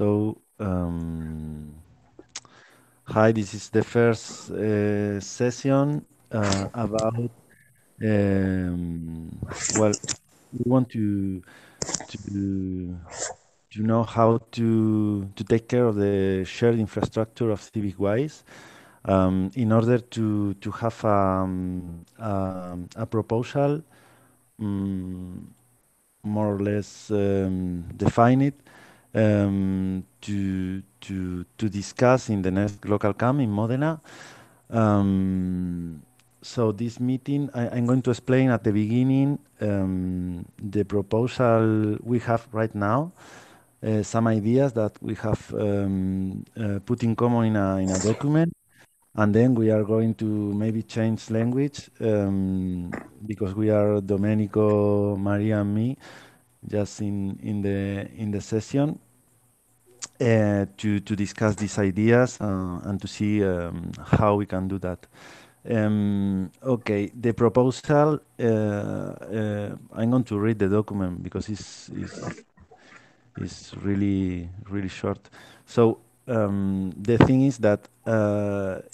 Hi, this is the first session about, well, we want to to know how to take care of the shared infrastructure of CivicWise in order to have a proposal, um, more or less define it to discuss in the next local camp in Modena. So this meeting, I'm going to explain at the beginning the proposal we have right now, some ideas that we have put in common in a document, and then we are going to maybe change language because we are Domenico, Maria, and me just in the session to discuss these ideas and to see how we can do that. Okay, the proposal. I'm going to read the document because it's really short. So the thing is that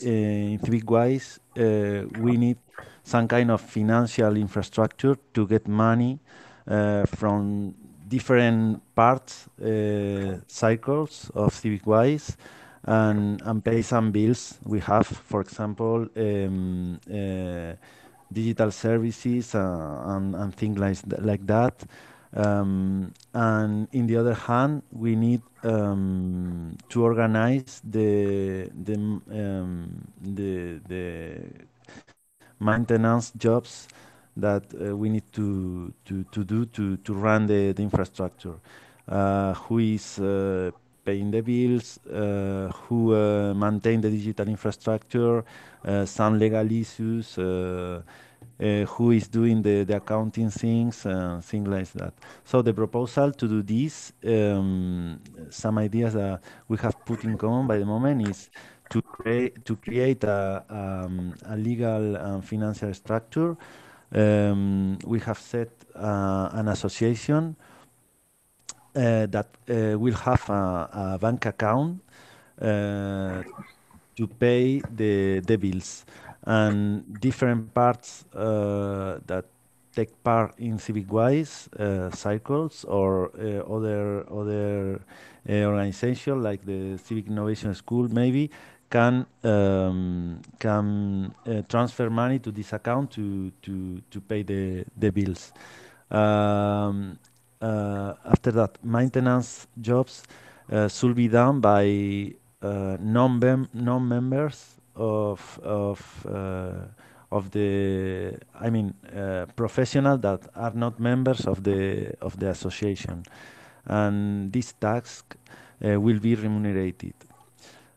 in CivicWise we need some kind of financial infrastructure to get money from different parts, cycles of CivicWise, and pay some bills we have. For example, digital services and things like that. And in the other hand, we need to organize the maintenance jobs that we need to do to run the infrastructure. Who is paying the bills? Who maintain the digital infrastructure? Some legal issues. Who is doing the accounting things, things like that. So the proposal to do this, some ideas that we have put in common by the moment is to create a legal and financial structure. We have set an association that will have a bank account uh, to pay the bills and different parts that take part in CivicWise cycles or other organization like the Civic Innovation School maybe can transfer money to this account to pay the bills. Um, After that, maintenance jobs should be done by non-members of the, I mean, professionals that are not members of the association, and this task will be remunerated.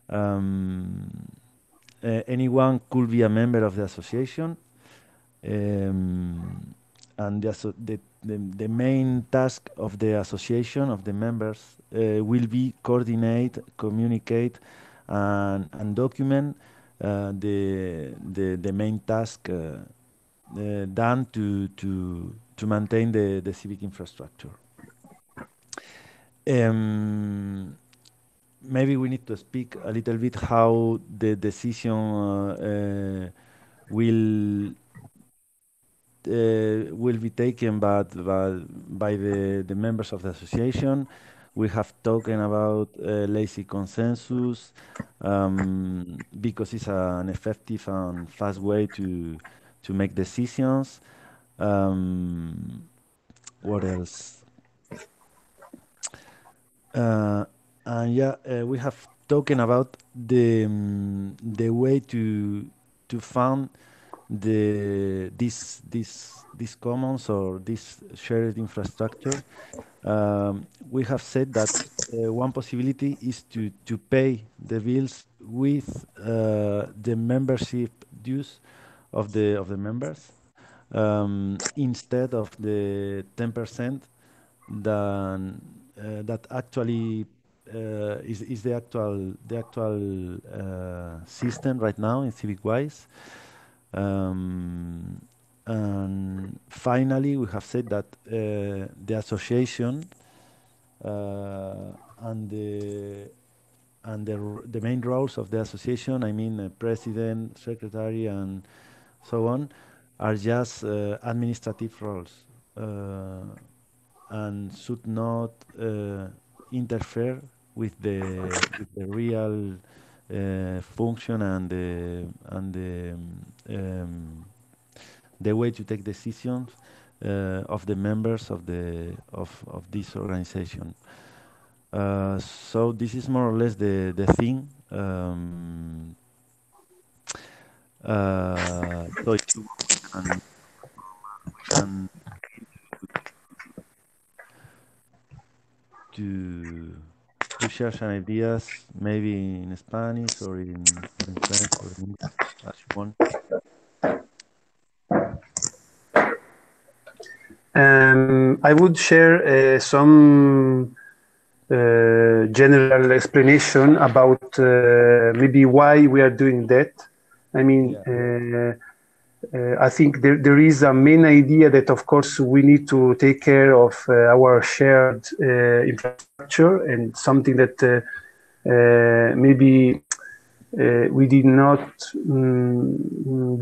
Um, Anyone could be a member of the association, and the main task of the association of the members will be coordinate, communicate, and document the main task done to maintain the civic infrastructure. Um, Maybe we need to speak a little bit how the decision will will be taken by the members of the association. We have talking about lazy consensus because it's an effective and fast way to make decisions. Um, what else? Uh, and yeah, we have talking about the way to fund this commons or this shared infrastructure. We have said that one possibility is to pay the bills with the membership dues of the members instead of the 10% than that actually is the actual system right now in CivicWise. Um, and finally, we have said that the association and the main roles of the association, I mean, president, secretary, and so on, are just administrative roles, uh, and should not interfere with the real function and the way to take decisions of the members of this organization. So this is more or less the thing. So if you can, we can to share some ideas, maybe in Spanish or in French or in English, as you want. I would share some general explanation about maybe why we are doing that. I mean, I think there is a main idea that, of course, we need to take care of our shared infrastructure, and something that maybe we did not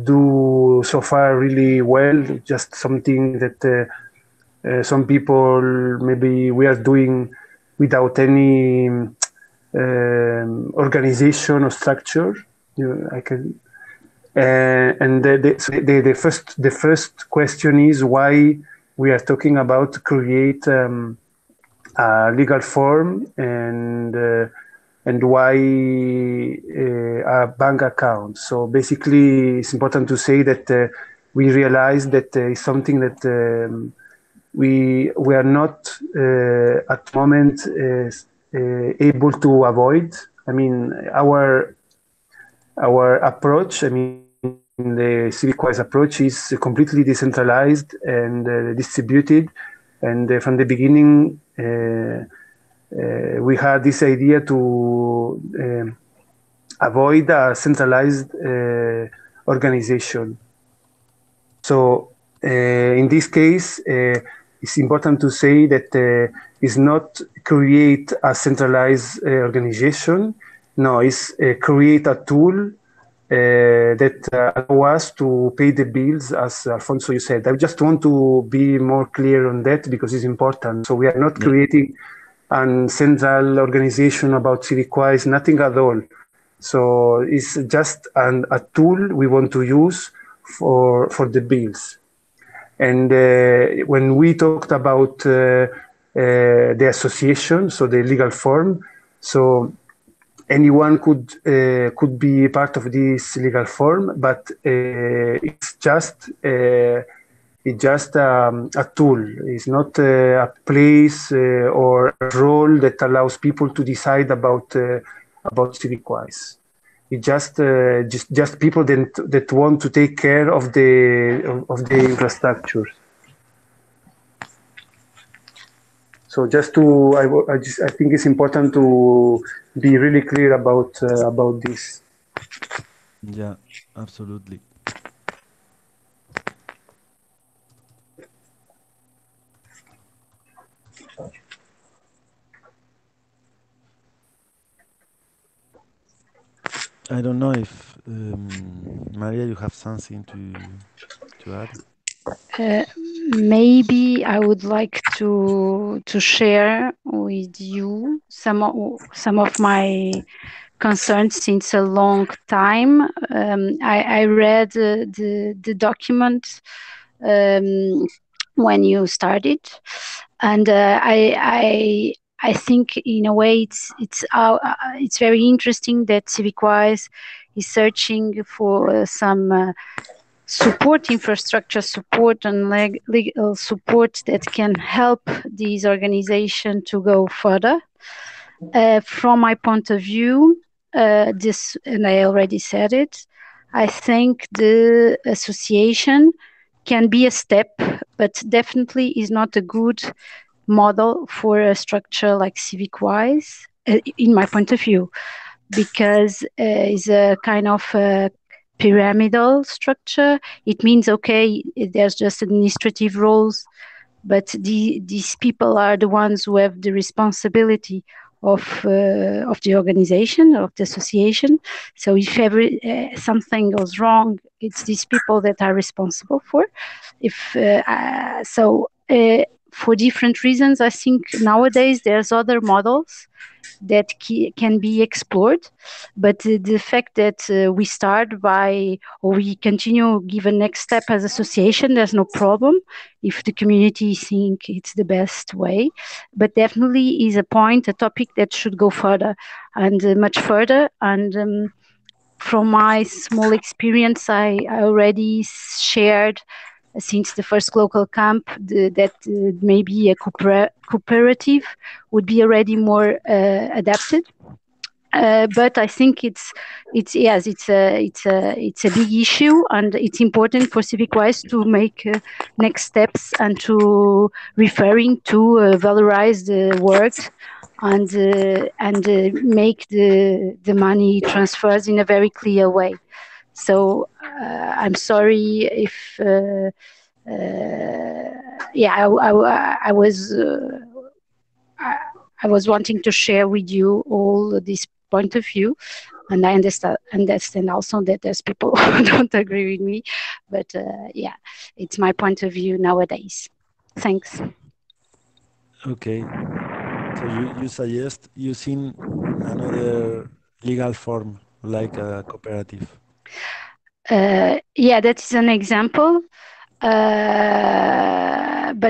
do so far really well. Just something that some people maybe we are doing without any organization or structure. I can. And the first question is why we are talking about create a legal form and why a bank account. So basically, it's important to say that we realize that it's something that we are not at the moment able to avoid. I mean, our approach, I mean, the CivicWise approach is completely decentralized and distributed. And from the beginning, we had this idea to avoid a centralized organization. So in this case, it's important to say that it's not create a centralized organization. No, it's create a tool that allow us to pay the bills, as Alfonso you said. I just want to be more clear on that because it's important. So we are not creating a central organization about CivicWise, nothing at all. So it's just a tool we want to use for the bills. And when we talked about the association, so the legal form, so anyone could be part of this legal form, but it's just a tool. It's not a place or a role that allows people to decide about CivicWise. It's just people that want to take care of the infrastructure. So just I think it's important to be really clear about this. Yeah, absolutely. I don't know if Maria, you have something to add. Maybe I would like to share with you some of my concerns since a long time. I read the document when you started, and I think in a way it's very interesting that CivicWise is searching for some support, infrastructure support, and legal support that can help these organizations to go further. From my point of view, this, and I already said it, I think the association can be a step, but definitely is not a good model for a structure like CivicWise, in my point of view, because it's a kind of pyramidal structure. It means, okay, there's just administrative roles, but these people are the ones who have the responsibility of the organization, of the association. So if every something goes wrong, it's these people that are responsible for. If for different reasons, I think nowadays there's other models that can be explored, but the fact that we start by, or we continue give a next step as association, there's no problem if the community think it's the best way, but definitely is a topic that should go further and much further. And from my small experience, I already shared since the first local camp that maybe a cooperative would be already more adapted. But I think it's a big issue, and it's important for CivicWise to make next steps and to referring to valorize the work and make the money transfers in a very clear way. So I'm sorry if I was wanting to share with you all this point of view, and I understand also that there's people who don't agree with me, but it's my point of view nowadays. Thanks. Okay. So you suggest using another legal form like a cooperative? That is an example. But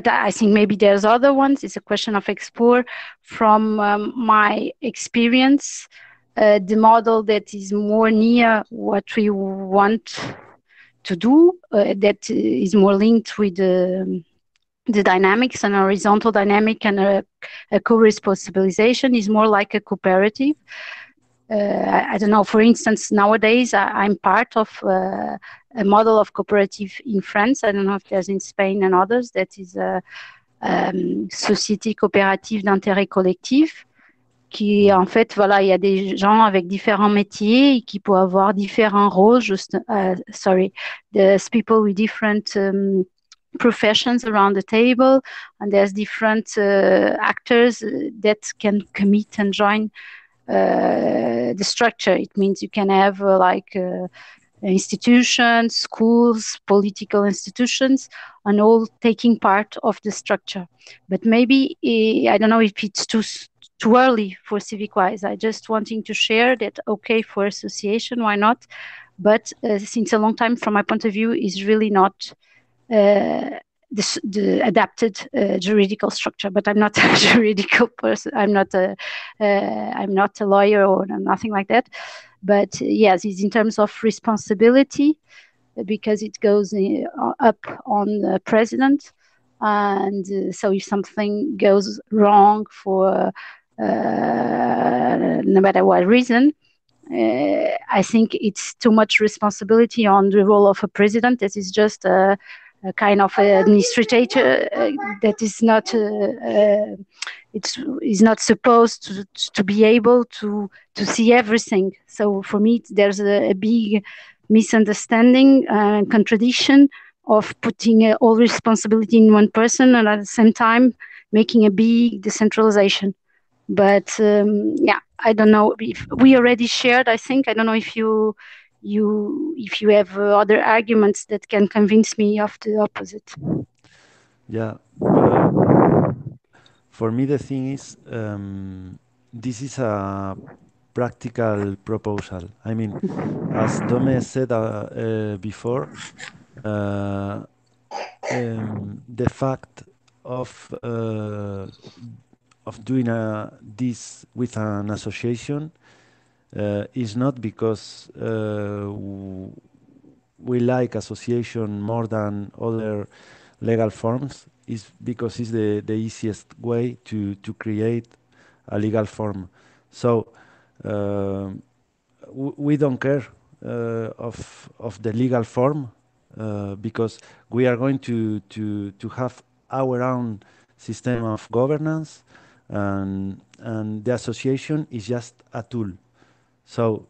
I think maybe there's other ones. It's a question of explore. From my experience, the model that is more near what we want to do, that is more linked with the dynamics, and horizontal dynamic and a co-responsibilization, is more like a cooperative. I don't know, for instance, nowadays I'm part of a model of cooperative in France. I don't know if there's in Spain and others. That is a société coopérative d'intérêt collectif, qui en fait, voilà, il y a des gens avec différents métiers et qui peuvent avoir différents rôles. There's people with different professions around the table, and there's different actors that can commit and join the structure. It means you can have institutions, schools, political institutions, and all taking part of the structure. But maybe I don't know if it's too early for CivicWise. I just wanting to share that, okay, for association, why not? But since a long time, from my point of view, is really not the adapted juridical structure. But I'm not a juridical person. I'm not a lawyer or nothing like that. But yes, it's in terms of responsibility, because it goes up on the president. And so if something goes wrong for no matter what reason, I think it's too much responsibility on the role of a president. That is just a kind of administrator that is not is not supposed to be able to see everything. So for me, there's a big misunderstanding and contradiction of putting all responsibility in one person and at the same time making a big decentralization. But I don't know if we already shared. I think I don't know if you have other arguments that can convince me of the opposite. Yeah. For me, the thing is, this is a practical proposal. I mean, as Dome said before, the fact of doing this with an association is not because we like association more than other legal forms. Is because it's the easiest way to create a legal form. So we don't care of the legal form because we are going to have our own system of governance, and the association is just a tool. So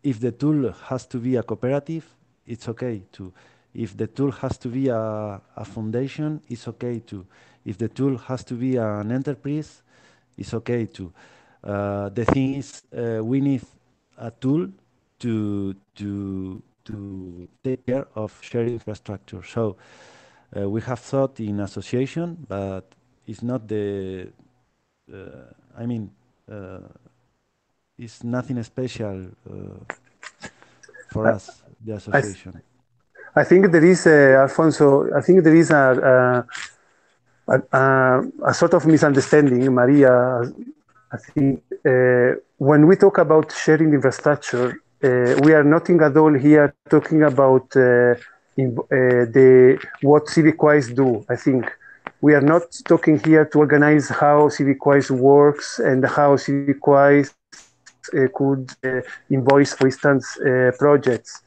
if the tool has to be a cooperative, it's okay too. If the tool has to be a foundation, it's okay too. If the tool has to be an enterprise, it's okay too. The thing is, we need a tool to take care of shared infrastructure. So we have thought in association, but it's not the. I mean, uh, it's nothing special for I, us, the I, association. I think there is, Alfonso, I think there is a sort of misunderstanding, Maria. I think when we talk about sharing infrastructure, we are not at all here talking about what CivicWise do. I think we are not talking here to organize how CivicWise works and how CivicWise could invoice, for instance, projects.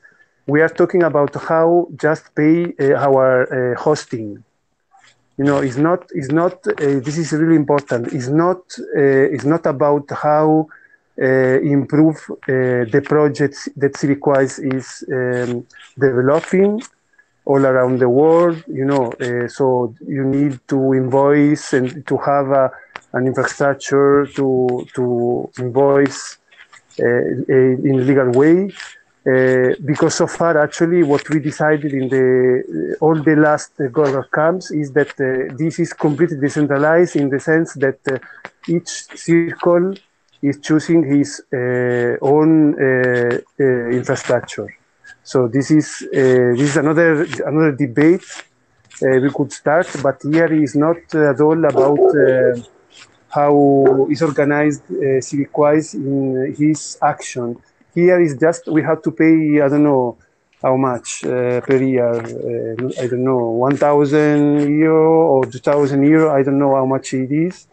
We are talking about how just pay our hosting. You know, it's not this is really important. It's not about how improve the projects that CivicWise is developing all around the world. So you need to invoice and to have an infrastructure to invoice in a legal way. Because so far, actually, what we decided in all the last Governor camps is that this is completely decentralized in the sense that each circle is choosing his own infrastructure. So this is another debate we could start, but here is not at all about how is organized CivicWise in his action. Here is just we have to pay, I don't know how much per year, I don't know, 1,000 euro or 2,000 euro, I don't know how much it is,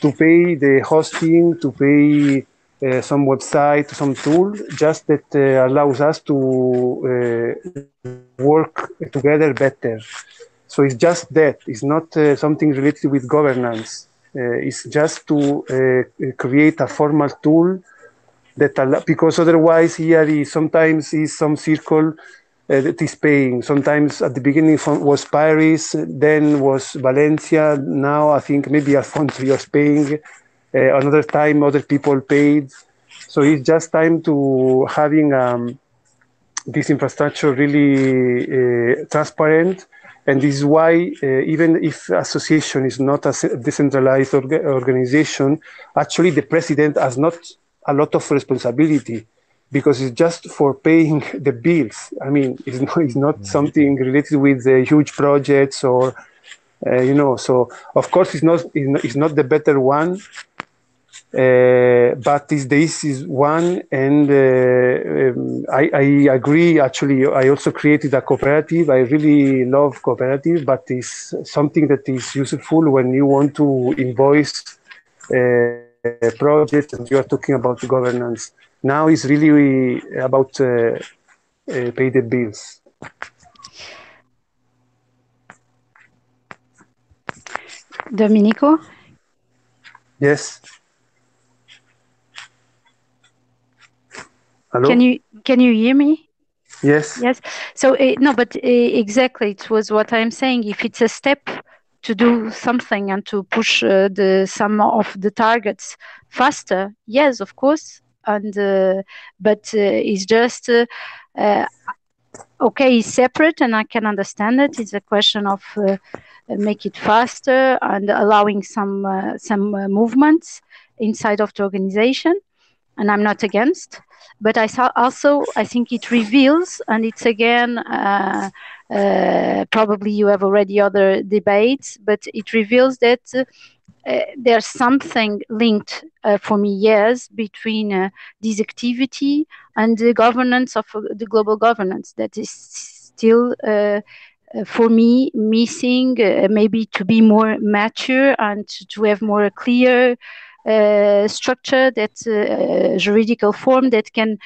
to pay the hosting, to pay some website, some tool, just that allows us to work together better. So it's just that. It's not something related with governance. It's just to create a formal tool that because otherwise here is sometimes is some circle that is paying. Sometimes at the beginning was Paris, then was Valencia. Now I think maybe Alfonso is paying. Another time other people paid. So it's just time to having this infrastructure really transparent. And this is why, even if association is not a decentralized organization, actually the president has not a lot of responsibility because it's just for paying the bills. I mean, it's not something related with huge projects or, so of course it's not the better one. But this is one, and I agree. Actually, I also created a cooperative. I really love cooperative, but it's something that is useful when you want to invoice projects and you are talking about governance. Now it's really about pay the bills. Domenico? Yes. Hello? Can you hear me? Yes. Yes. So no, but exactly, it was what I'm saying. If it's a step to do something and to push some of the targets faster, yes, of course. And but it's just okay, it's separate, and I can understand it. It's a question of make it faster and allowing some movements inside of the organization. And I'm not against, but I think it reveals, and it's again, probably you have already other debates, but it reveals that there's something linked for me, yes, between this activity and the governance of the global governance that is still for me missing, maybe to be more mature and to have more clear structure, that juridical form that can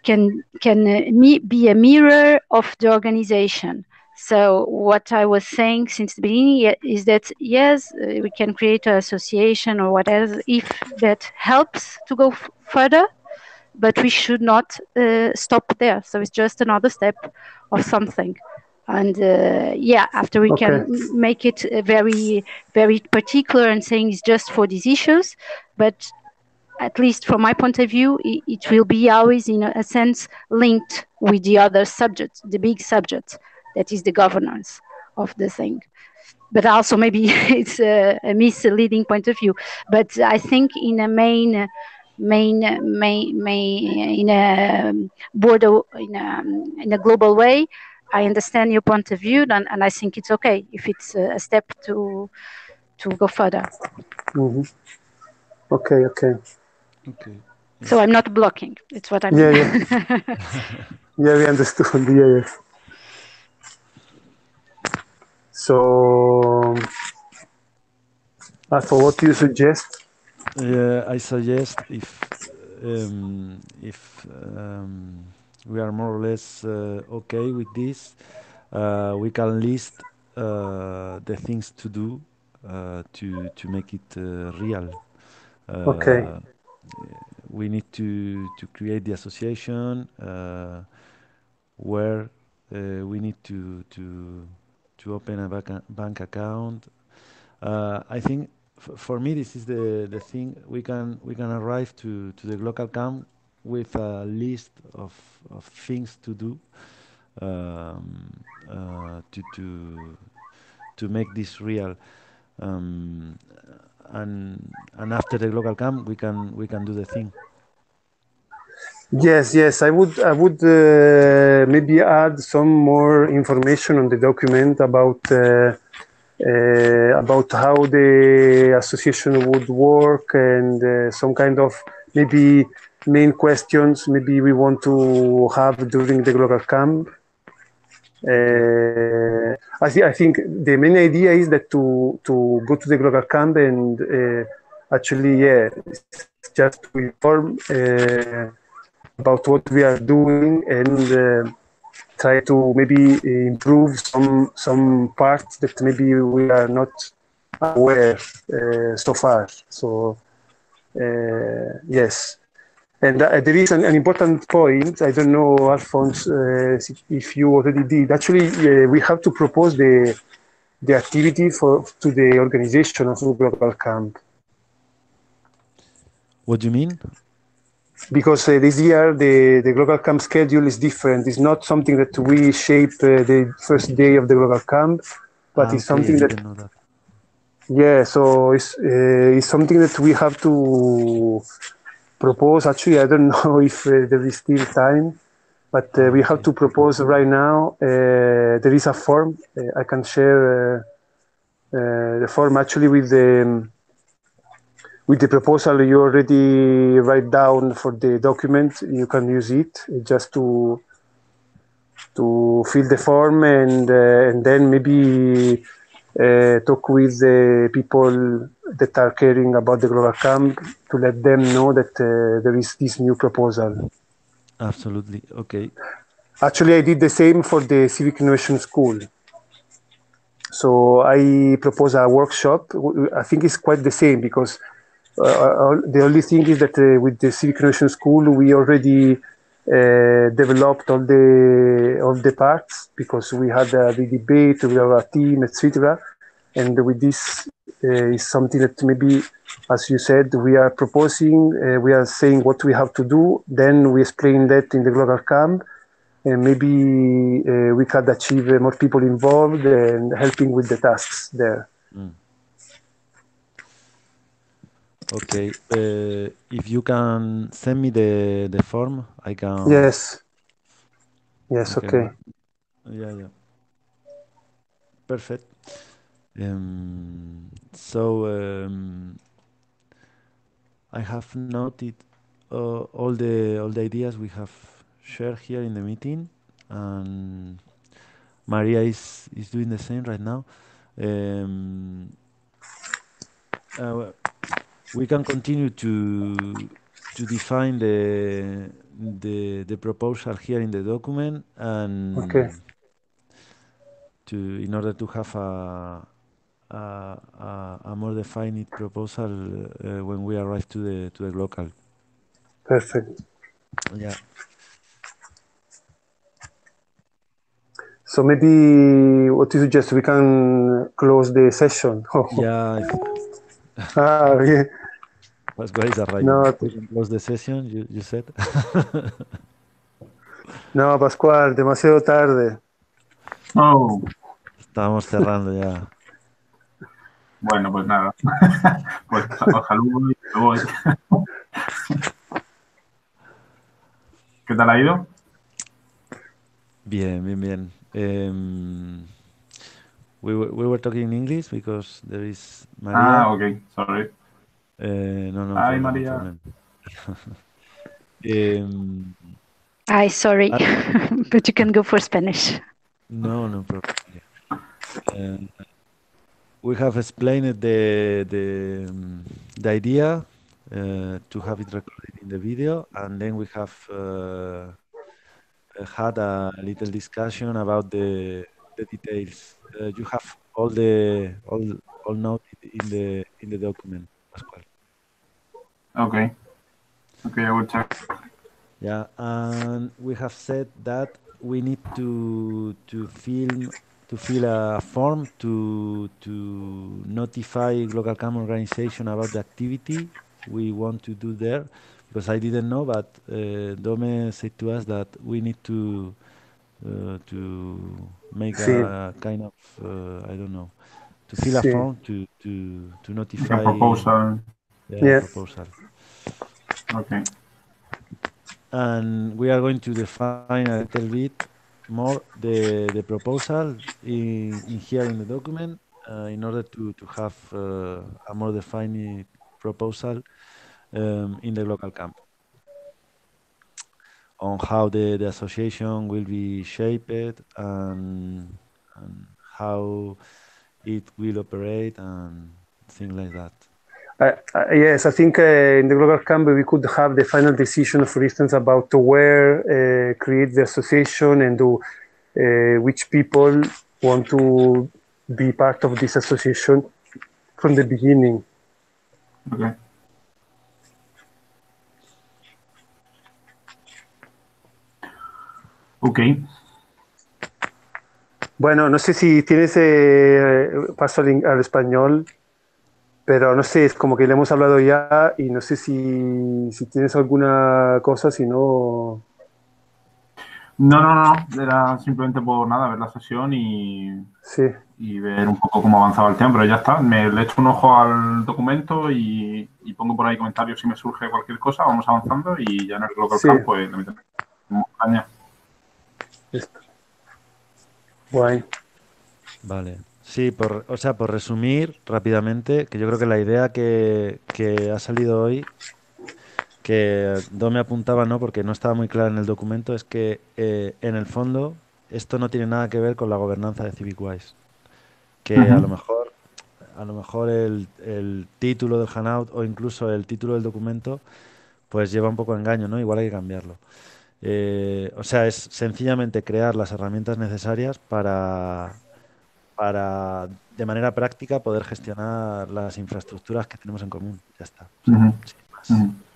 be a mirror of the organization. So what I was saying since the beginning is that yes, we can create an association or whatever if that helps to go further, but we should not stop there. So it's just another step of something. And after we can make it very, very particular and saying it's just for these issues, but at least from my point of view, it will be always in a sense linked with the other subject, the big subject that is the governance of the thing. But also maybe it's a misleading point of view. But I think in a main in a border in a global way, I understand your point of view, and I think it's okay if it's a step to go further. Mm-hmm. Okay. So I'm not blocking. It's what I mean. Yeah, we understood. Yeah. So, for what you suggest? I suggest if we are more or less okay with this, we can list the things to do to make it real. Okay. We need to create the association where we need to open a bank account. I think for me this is the thing we can arrive to the local camp with a list of things to do um, to make this real. Um, and after the local camp we can do the thing. Yes. I would maybe add some more information on the document about how the association would work and some kind of maybe main questions maybe we want to have during the global camp. I think the main idea is that to go to the global camp and actually, just to inform about what we are doing and try to maybe improve some parts that maybe we are not aware so far. So yes. And there is an important point. I don't know, Alphonse, if you already did. Actually, we have to propose the activity to the organization of the global camp. What do you mean? Because this year the global camp schedule is different. It's not something that we shape the first day of the global camp, but it's something I didn't know that. Yeah, so it's something that we have to propose. Actually, I don't know if there is still time, but we have to propose right now. There is a form. I can share the form actually with the proposal you already write down for the document. You can use it just to fill the form and then maybe talk with the people that are caring about the global camp to let them know that there is this new proposal. Absolutely. Okay. Actually, I did the same for the Civic Innovation School. So I propose a workshop. I think it's quite the same because the only thing is that with the Civic Innovation School, we already developed all the parts because we had the debate with our team, etc. And with this is something that maybe, as you said, we are proposing. We are saying what we have to do. Then we explain that in the global camp. And maybe we could achieve more people involved and helping with the tasks there. Okay. If you can send me the form, I can. Yes. Okay. Yeah. Perfect. So I have noted all the ideas we have shared here in the meeting, and Maria is doing the same right now. Um, we can continue to define the proposal here in the document and in order to have a more defined proposal when we arrive to the local. Perfect. Yeah. So maybe what you suggest, we can close the session. Yeah, Yeah. Pascual is arriving. No, We can close the session, you said. no, Pascual, demasiado tarde. Oh, Estamos cerrando ya. bueno, pues nada. Pues os saludo y me voy. ¿Qué tal ha ido? Bien, bien, bien. We were talking in English because there is Maria. Ah, ok, sorry. No Hi, problem, no Maria. problem. Sorry, but you can go for Spanish. No problem. We have explained the idea to have it recorded in the video, and then we have had a little discussion about the details. You have all noted in the document, Pascual. Okay. Okay, I will check. Yeah, and we have said that we need to fill a form to notify local camp organization about the activity we want to do there, because I didn't know, but Dome said to us that we need to make Sí. a kind of I don't know, to fill a Sí. form to notify Like a proposal. Yeah. proposal. Okay. And we are going to define a little bit more the proposal in here in the document in order to have a more defined proposal in the local camp on how the association will be shaped and how it will operate and things like that. Yes, I think in the global camp we could have the final decision, for instance, about where create the association and which people want to be part of this association from the beginning. Okay. Okay. Bueno, no sé si tienes paso al español, pero no sé, es como que le hemos hablado ya y no sé si tienes alguna cosa, si no... No. Era simplemente por nada, ver la sesión Sí. y ver un poco cómo avanzaba el tema, pero ya está. Le echo un ojo al documento y pongo por ahí comentarios si me surge cualquier cosa, vamos avanzando y ya en el local Sí. camp pues le metemos caña. Guay. Vale. Sí, por resumir rápidamente, que yo creo que la idea que ha salido hoy, que Dome apuntaba, ¿no? Porque no estaba muy clara en el documento, es que en el fondo esto no tiene nada que ver con la gobernanza de CivicWise. Que a lo mejor el título del Hanout o incluso el título del documento pues lleva un poco a engaño, ¿no? Igual hay que cambiarlo. O sea, es sencillamente crear las herramientas necesarias para de manera práctica poder gestionar las infraestructuras que tenemos en común. Ya está. O sea, sin más.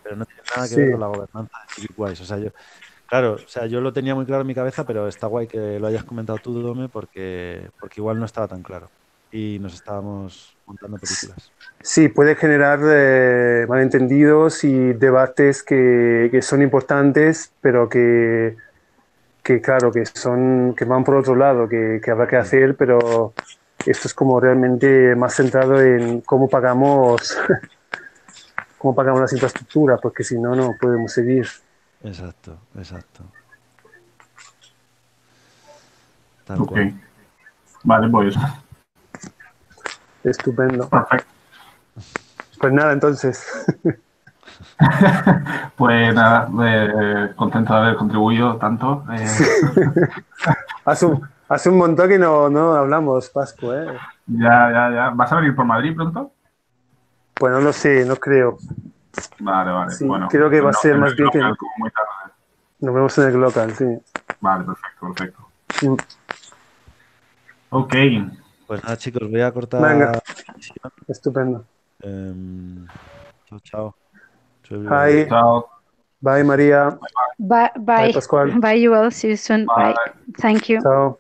Pero no tiene nada que ver con la gobernanza de CivicWise. O sea, yo lo tenía muy claro en mi cabeza, pero está guay que lo hayas comentado tú, Dome, porque igual no estaba tan claro y nos estábamos montando películas. Sí, puede generar malentendidos y debates que son importantes, pero que claro, que van por otro lado, que habrá que hacer, pero esto es como realmente más centrado en cómo pagamos las infraestructuras, porque si no, no podemos seguir. Exacto. Ok. Vale, pues. Estupendo. Perfecto. Pues nada, entonces. Pues nada, contento de haber contribuido tanto. Hace un montón que no hablamos, Pascu, ¿eh? Ya. ¿Vas a venir por Madrid pronto? Pues no lo sé, no creo. Vale. Sí, bueno, creo que va a ser más bien que... Muy tarde. Nos vemos en el local, sí. Vale, perfecto. Ok. Pues nada, chicos, voy a cortar. Venga. Estupendo. Chao. Hi. Chao. Bye, María. Bye. Bye, Pascual. Bye, you all. See you soon. Bye. Thank you. Chao.